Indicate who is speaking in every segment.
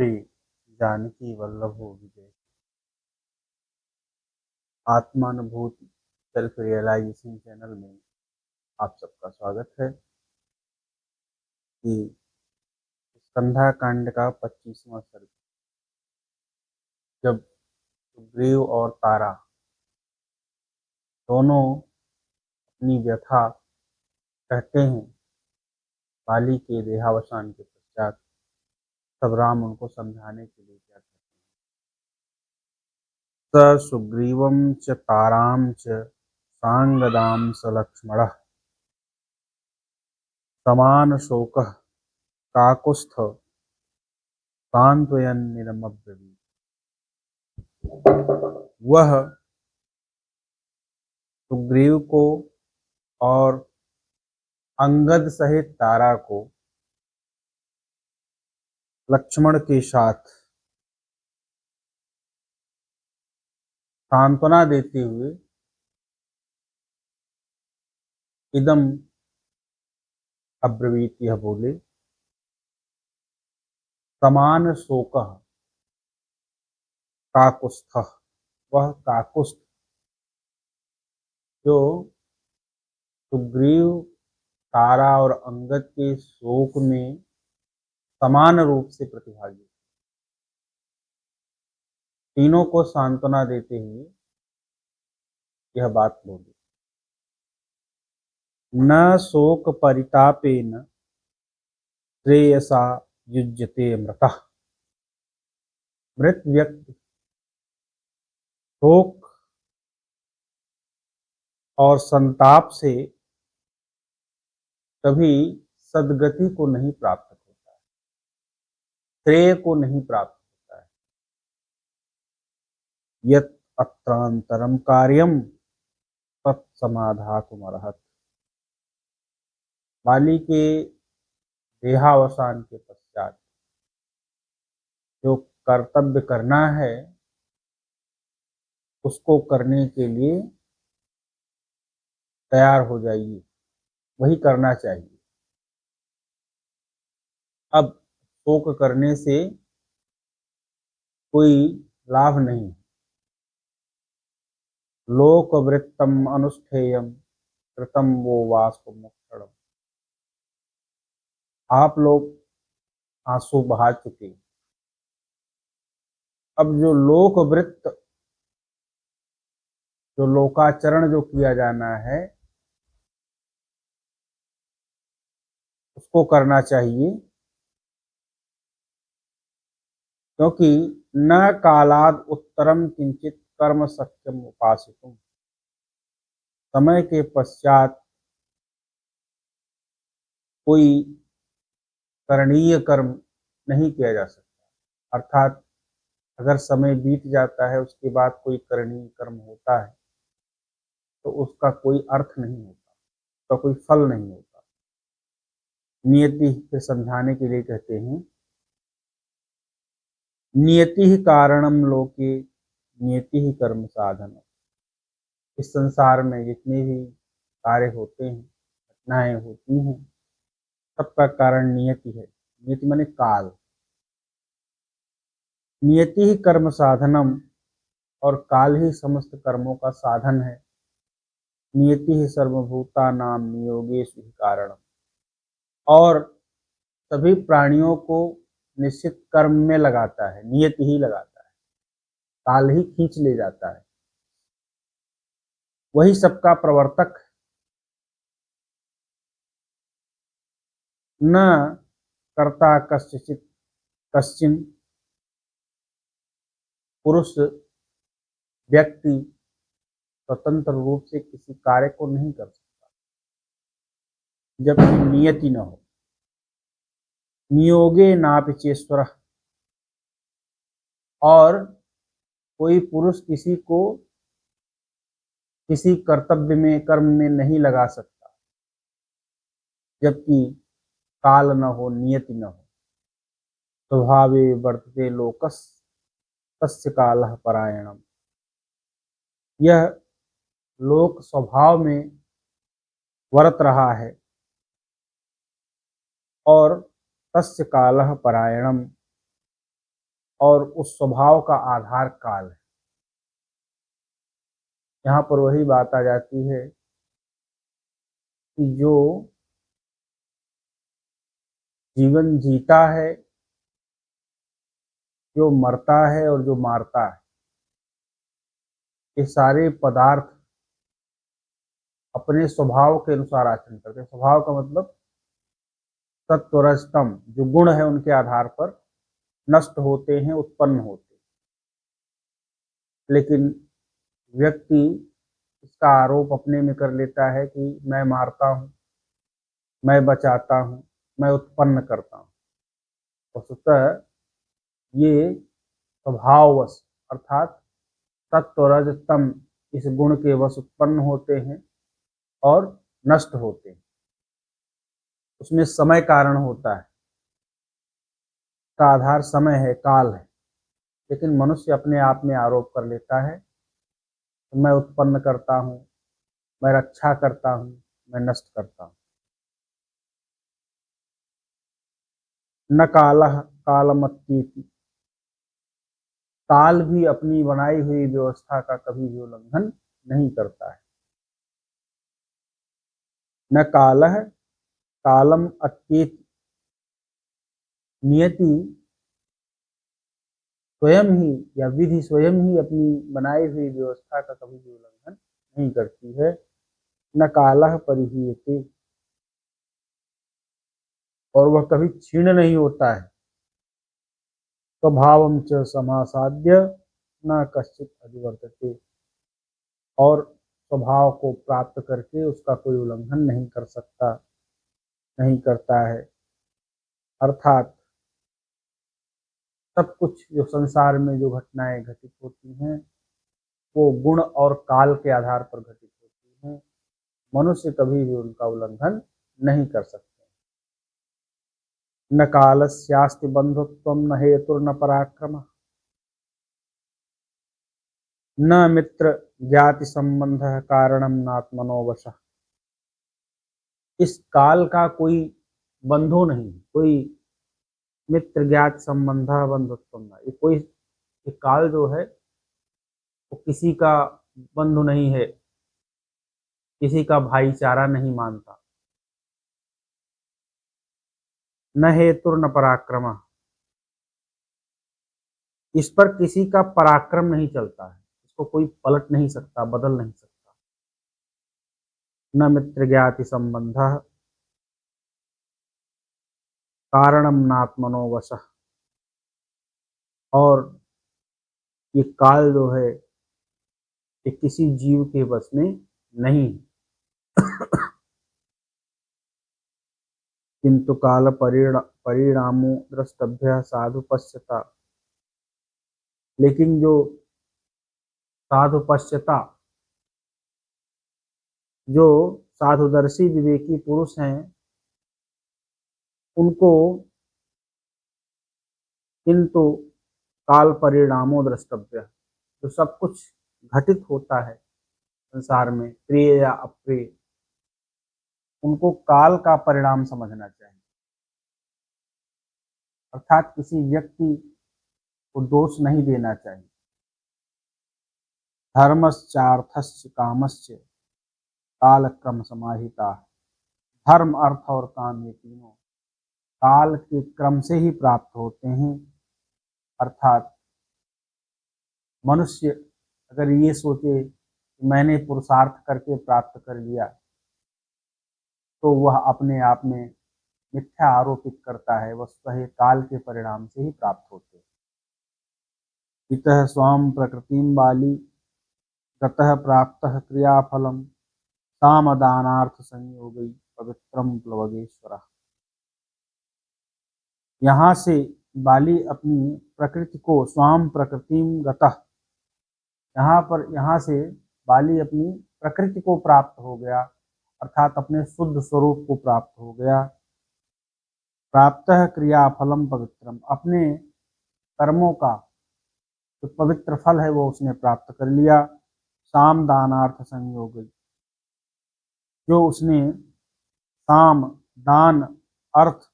Speaker 1: श्री जानकी वल्लभो विजय। आत्मानुभूति self realisation channel में आप सबका स्वागत है कि स्कंधा कांड का 25वां सर्ग, जब सुग्रीव और तारा दोनों अपनी व्यथा कहते हैं बाली के देहावसान के पश्चात, तब राम उनको समझाने के लिए क्या कहते हैं। स सुग्रीवं च तारां च सांगदां स लक्ष्मणः समान शोकः काकुत्स्थ सांत्वयन्निरमब्रवीत्। वह सुग्रीव को और अंगद सहित तारा को लक्ष्मण के साथ सांत्वना देते हुए इदम अब्रवीत, यह बोले, समान शोकः काकुत्स्थः। वह काकुत्स्थ जो सुग्रीव, तारा और अंगद के शोक में समान रूप से प्रतिभागी, तीनों को सांत्वना देते हुए यह बात बोली। न शोक परितापेन श्रेयसा युज्यते मृतः। मृत व्यक्ति शोक और संताप से कभी सद्गति को नहीं प्राप्त होता है, श्रेय को नहीं प्राप्त होता है। यत् अत्रांतरम कार्यम तत्समाधातुमर्हत्। बाली के देहावसान के पश्चात जो कर्तव्य करना है उसको करने के लिए तैयार हो जाइए, वही करना चाहिए। अब शोक करने से कोई लाभ नहीं। लोकवृत्तम अनुष्ठेयम कृतम वो वास्तव मोक्षणम। आप लोग आंसू बहा चुके, अब जो लोकवृत्त, जो लोकाचरण जो किया जाना है उसको करना चाहिए, क्योंकि न कालाद उत्तरम किंचित कर्म सत्यम उपासितुम। समय के पश्चात कोई करणीय कर्म नहीं किया जा सकता। अर्थात अगर समय बीत जाता है उसके बाद कोई करणीय कर्म होता है तो उसका कोई अर्थ नहीं होता, उसका कोई फल नहीं होता। नियति से समझाने के लिए कहते हैं, नियति ही कारणम लोके नियति ही कर्म साधन। इस संसार में जितने भी कार्य होते हैं, घटनाएं होती हैं, सबका कारण नियति है। नियति माने काल। नियति ही कर्म साधनम, और काल ही समस्त कर्मों का साधन है। नियति ही सर्वभूता नाम नियोगेषु ही कारणम, और सभी प्राणियों को निश्चित कर्म में लगाता है, नियति ही लगाता है, काल ही खींच ले जाता है, वही सबका प्रवर्तक। न कर्ता कश्चित कश्चिन। पुरुष व्यक्ति स्वतंत्र रूप से किसी कार्य को नहीं कर सकता जबकि नियति न हो। नियोगे नापिचेश्वर, और कोई पुरुष किसी को किसी कर्तव्य में, कर्म में नहीं लगा सकता जबकि काल न हो, नियति न हो। स्वभावे वर्तते लोकस तस्य कालः परायणम। यह लोक स्वभाव में वर्त रहा है, और तस्य कालः परायणम, और उस स्वभाव का आधार काल है। यहाँ पर वही बात आ जाती है कि जो जीवन जीता है, जो मरता है और जो मारता है, ये सारे पदार्थ अपने स्वभाव के अनुसार आचरण करते हैं। स्वभाव का मतलब सत्व रज तम, जो गुण है उनके आधार पर नष्ट होते हैं, उत्पन्न होते हैं। लेकिन व्यक्ति इसका आरोप अपने में कर लेता है कि मैं मारता हूँ, मैं बचाता हूँ, मैं उत्पन्न करता हूँ। वस्तुतः ये स्वभाववश अर्थात सत्व रज तम इस गुण के वश उत्पन्न होते हैं और नष्ट होते हैं। उसमें समय कारण होता है, का आधार समय है, काल है। लेकिन मनुष्य अपने आप में आरोप कर लेता है तो मैं उत्पन्न करता हूँ, मैं रक्षा करता हूँ, मैं नष्ट करता हूँ। न कालः कालमत्तीति, काल भी अपनी बनाई हुई व्यवस्था का कभी भी उल्लंघन नहीं करता है। न कालः कालम अत्येति, नियति स्वयं ही या विधि स्वयं ही अपनी बनाई हुई व्यवस्था का कभी भी उल्लंघन नहीं करती है। न कालः परिहीयते, और वह कभी क्षीण नहीं होता है। स्वभावं च समासाद्य न कश्चित् अधिवर्तते, और स्वभाव को प्राप्त करके उसका कोई उल्लंघन नहीं कर सकता, नहीं करता है। अर्थात सब कुछ जो संसार में जो घटनाएं घटित होती हैं वो गुण और काल के आधार पर घटित होती हैं। मनुष्य कभी भी उनका उल्लंघन नहीं कर सकते। न कालस्यास्ति बंधुत्वं न हेतुर्न पराक्रमः, न मित्र ज्ञाति संबंधः कारणं नात्मनो वशः। इस काल का कोई बंधु नहीं, कोई मित्र ज्ञात संबंध बंधुत्व न, ये कोई, ये काल जो है वो किसी का बंधु नहीं है, किसी का भाईचारा नहीं मानता। न हेतुर न पराक्रम, इस पर किसी का पराक्रम नहीं चलता है, इसको कोई पलट नहीं सकता, बदल नहीं सकता। न मित्र ज्ञाति संबंध कारणम नात्मनो वशः, और ये काल जो है ये किसी जीव के वश में नहीं। किंतु काल परिणामो द्रष्टव्य साधु पश्यता, लेकिन जो साधु पश्यता, जो साधुदर्शी विवेकी पुरुष हैं, उनको किंतु काल परिणामो द्रष्टव्य, जो सब कुछ घटित होता है संसार में प्रिय या अप्रिय, उनको काल का परिणाम समझना चाहिए। अर्थात किसी व्यक्ति को दोष नहीं देना चाहिए। धर्मश्चार्थस्य कामस्य काल क्रम समाहिता, धर्म अर्थ और काम ये तीनों काल के क्रम से ही प्राप्त होते हैं। अर्थात मनुष्य अगर ये सोचे कि मैंने पुरुषार्थ करके प्राप्त कर लिया, तो वह अपने आप में मिथ्या आरोपित करता है। वस्तुतः ये काल के परिणाम से ही प्राप्त होते हैं। इतः स्वाम प्रकृतिम बाली गतः प्राप्तः क्रियाफलम सामदानार्थ संयोगई पवित्रम प्लवगेश्वर। यहाँ से बाली अपनी प्रकृति को, स्वाम प्रकृतिम गतः, यहाँ से बाली अपनी प्रकृति को प्राप्त हो गया, अर्थात अपने शुद्ध स्वरूप को प्राप्त हो गया। प्राप्तः क्रियाफलम पवित्रम, अपने कर्मों का जो पवित्र फल है वो उसने प्राप्त कर लिया। साम दानार्थ संयोग, जो उसने साम, दान, अर्थ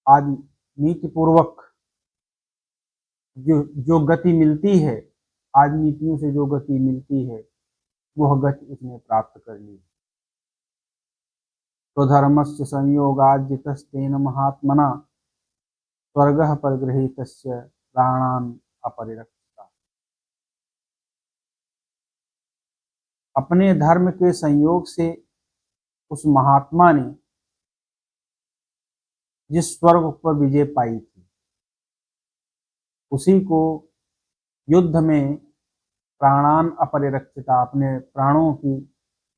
Speaker 1: आदि नीति पूर्वक जो जो गति मिलती है, आज नीतियों से जो गति मिलती है, वह गति उसने प्राप्त कर ली। स्वधर्मस्य संयोगाज्जितस्तेन महात्मना स्वर्गः परिगृहीतस्य प्राणान् अपरिरक्षिता। अपने धर्म के संयोग से उस महात्मा ने जिस स्वर्ग पर विजय पाई थी, उसी को युद्ध में प्राणान अपरिरक्षिता, अपने प्राणों की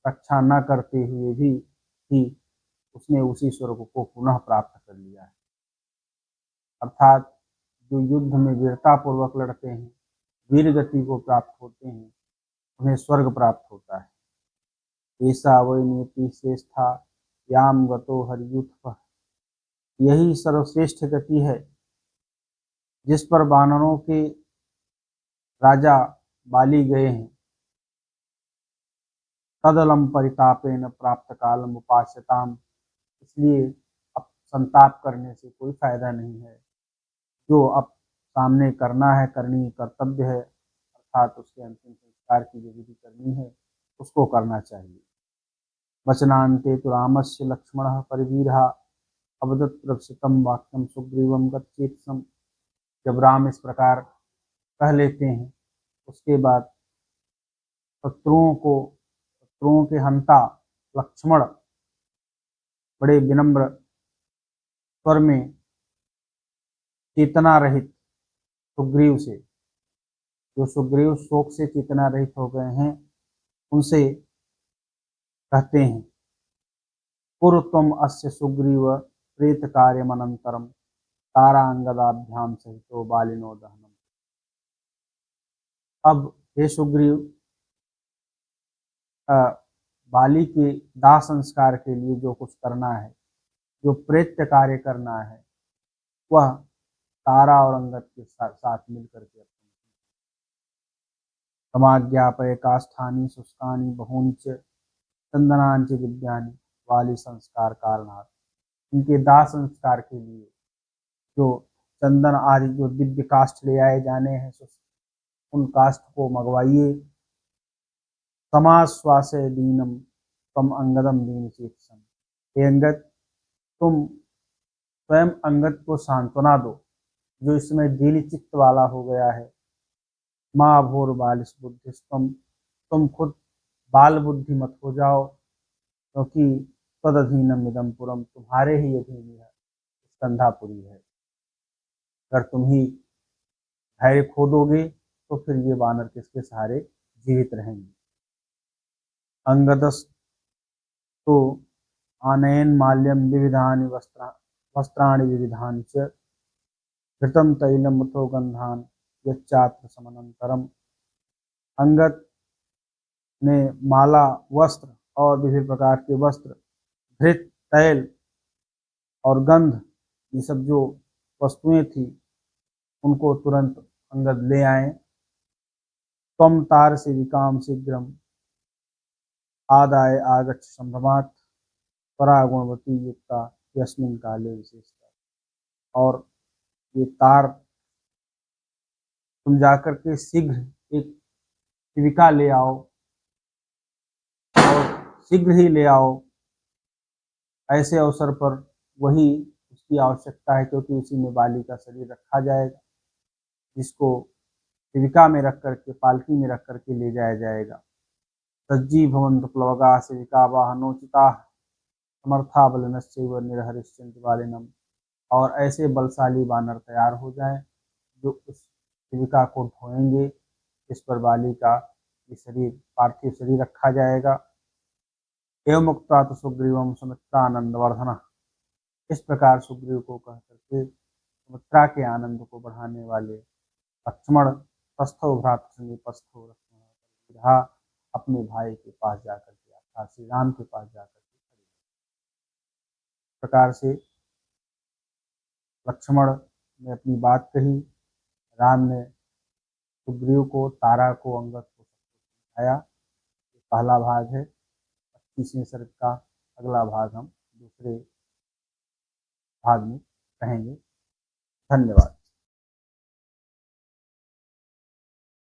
Speaker 1: रक्षा न करते हुए भी उसने उसी स्वर्ग को पुनः प्राप्त कर लिया है। अर्थात जो युद्ध में वीरता पूर्वक लड़ते हैं, वीर गति को प्राप्त होते हैं, उन्हें स्वर्ग प्राप्त होता है। ऐसा वही नीति श्रेष्ठा याम गतो हरियुत्थ, यही सर्वश्रेष्ठ गति है जिस पर वानरों के राजा बाली गए हैं। तदलम परितापेन प्राप्त कालम उपास्यताम, इसलिए अब संताप करने से कोई फायदा नहीं है। जो अब सामने करना है, करनी कर्तव्य है, अर्थात उसके अंतिम संस्कार की जो विधि करनी है, उसको करना चाहिए। वचनान्ते तो रामस्य लक्ष्मण परिवीरः अवदत् प्रवसितम वाक्यम सुग्रीवम गच्छेत्सम। जब राम इस प्रकार कह लेते हैं, उसके बाद शत्रुओं के हंता लक्ष्मण बड़े विनम्र स्वर में चेतना रहित सुग्रीव से, जो सुग्रीव शोक से चेतना रहित हो गए हैं, उनसे कहते हैं पूर्व तुम अस्य सुग्रीव प्रेत कार्यमनंतरम तारांगदाभ्याम सहितो बालिनो दहनम। अब हे सुग्रीव, बाली के दाह संस्कार के लिए जो कुछ करना है, जो प्रेत्य कार्य करना है, वह तारा और अंगद के साथ मिलकर के समाज्ञापय काष्ठानि शुष्कानि बहूनि च चंदनानि च दिव्यानि वाली संस्कार कारणात्। इनके दाह संस्कार के लिए जो चंदन आदि जो दिव्य काष्ठ ले आए जाने हैं, उन काष्ठ को मंगवाइए। समाश्वासे दीनम तम अंगदम दीन चेतसम, हे अंगद, तुम स्वयं अंगद को सांत्वना दो, जो इसमें दीन चित्त वाला हो गया है। माँ भोर बालिस बुद्धिस्तम, तुम खुद बाल बुद्धि मत हो जाओ, क्योंकि तदधीनम इदम पुरम, तुम्हारे ही अधीन यह स्कंधापुरी है। अगर तुम ही धैर्य खो दोगे तो फिर ये वानर किसके सहारे जीवित रहेंगे। अंगदस्तु आनयन माल्यम विविधानि वस्त्राणि विविधानि च घृतम तैलम मुथो गंधान यच्चात्र समनंतरम। अंगद ने माला, वस्त्र और विभिन्न प्रकार के वस्त्र, घृत, तैल और गंध, ये सब जो वस्तुएं थी, उनको तुरंत अंगद ले आए। त्वम तार से विकाम शीघ्रम आदाय आगच्छ संभ्रमात् परागुणवती युक्ता यस्मिन काले विशेषता। और ये तार, तुम जाकर के शीघ्र एक शिविका ले आओ और शीघ्र ही ले आओ। ऐसे अवसर पर वही उसकी आवश्यकता है, क्योंकि उसी में बाली का शरीर रखा जाएगा, जिसको शिविका में रख करके, पालकी में रख करके ले जाया जाएगा। सज्जी भवंत प्लवगा शिविका वाहनोचिता समर्था बलनश्चैव निर्हरिष्यन्ति बालिनम। और ऐसे बलशाली वानर तैयार हो जाए जो उस शिविका को ढोएंगे, इस पर बाली का ये शरीर, पार्थिव शरीर रखा जाएगा। एवं मुक्ता तो सुग्रीवम सुमित्रानंदवर्धन, इस प्रकार सुग्रीव को कह करके सुमित्रा के आनंद को बढ़ाने वाले लक्ष्मण पस्थो भ्रातृ पस्थो रहा अपने भाई के पास जाकर के, अर्थात श्री राम के पास जाकर के प्रकार से लक्ष्मण ने अपनी बात कही। राम ने सुग्रीव को, तारा को, अंगद को समझाया। पहला भाग है 25वें सर्ग का। अगला भाग हम दूसरे भाग में कहेंगे। धन्यवाद।